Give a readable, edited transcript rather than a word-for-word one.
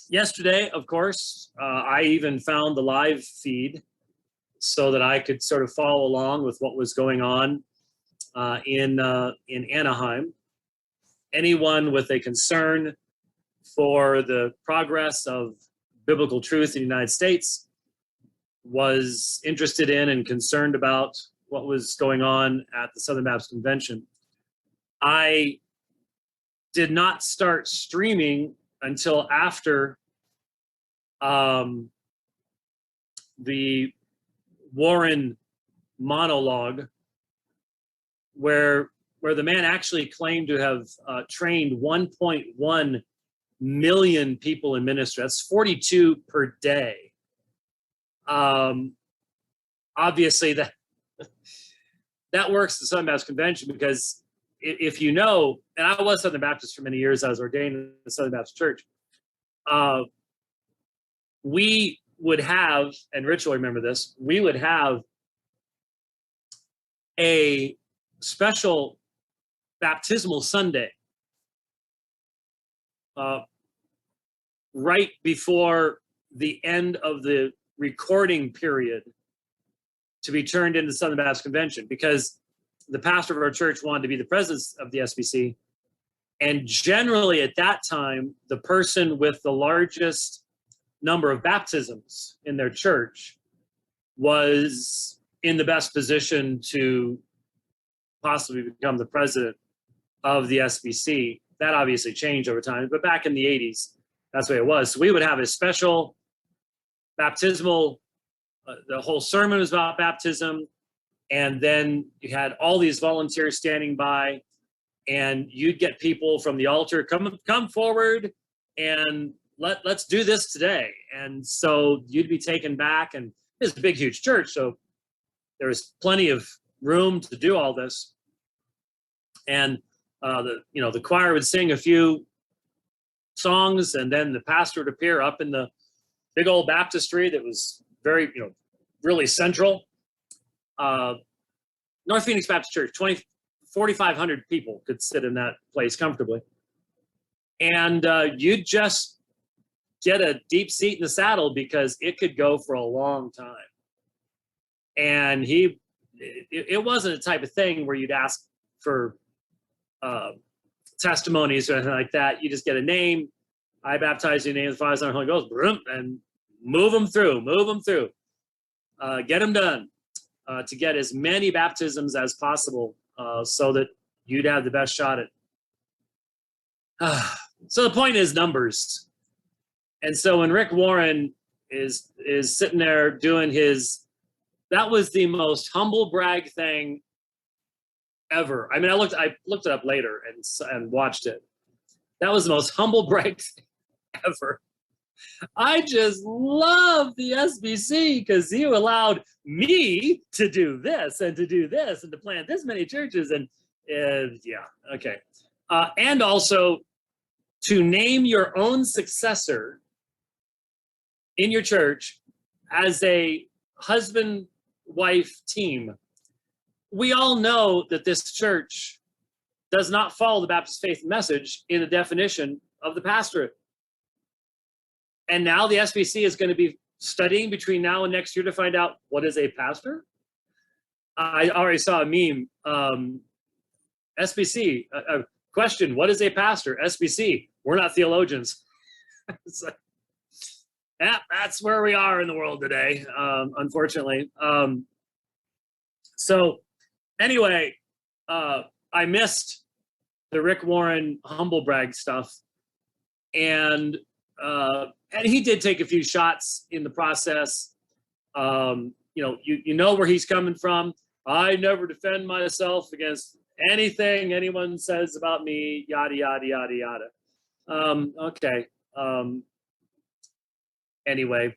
yesterday, of course, I even found the live feed so that I could sort of follow along with what was going on in Anaheim. Anyone with a concern for the progress of biblical truth in the United States was interested in and concerned about what was going on at the Southern Baptist Convention. I did not start streaming until after the Warren monologue, where the man actually claimed to have trained 1.1 million people in ministry. That's 42 per day. Obviously, that works at the Southern Baptist Convention, because if you know, and I was Southern Baptist for many years, I was ordained in the Southern Baptist Church. We would have, and Rich will remember this, we would have a special baptismal Sunday right before the end of the recording period to be turned into the Southern Baptist Convention, because the pastor of our church wanted to be the president of the SBC. And generally at that time, the person with the largest number of baptisms in their church was in the best position to possibly become the president of the SBC. That obviously changed over time, but back in the 80s, that's the way it was. So we would have a special baptismal, the whole sermon was about baptism, and then you had all these volunteers standing by, and you'd get people from the altar, come forward and let's do this today. And so you'd be taken back, and it's a big, huge church, so there was plenty of room to do all this. And the choir would sing a few songs, and then the pastor would appear up in the big old baptistry that was very, really central. North Phoenix Baptist Church, 4,500 people could sit in that place comfortably. And you'd just get a deep seat in the saddle, because it could go for a long time. And it wasn't a type of thing where you'd ask for testimonies or anything like that. You just get a name. I baptize you in the name of the Father, Son, and Holy Ghost, and move them through, get them done, to get as many baptisms as possible, so that you'd have the best shot at. So the point is numbers. And so when Rick Warren is sitting there doing that was the most humble brag thing ever. I mean, I looked it up later and watched it. That was the most humble brag thing ever. I just love the SBC because you allowed me to do this and to do this and to plant this many churches. And yeah, okay. And also to name your own successor in your church as a husband-wife team. We all know that this church does not follow the Baptist faith message in the definition of the pastorate. And now the SBC is going to be studying between now and next year to find out what is a pastor. I already saw a meme. SBC, question, what is a pastor? SBC, we're not theologians. It's like, yeah, that's where we are in the world today, unfortunately. So anyway, I missed the Rick Warren humble brag stuff. And he did take a few shots in the process. You know where he's coming from. I never defend myself against anything anyone says about me, yada, yada, yada, yada. Okay. Anyway,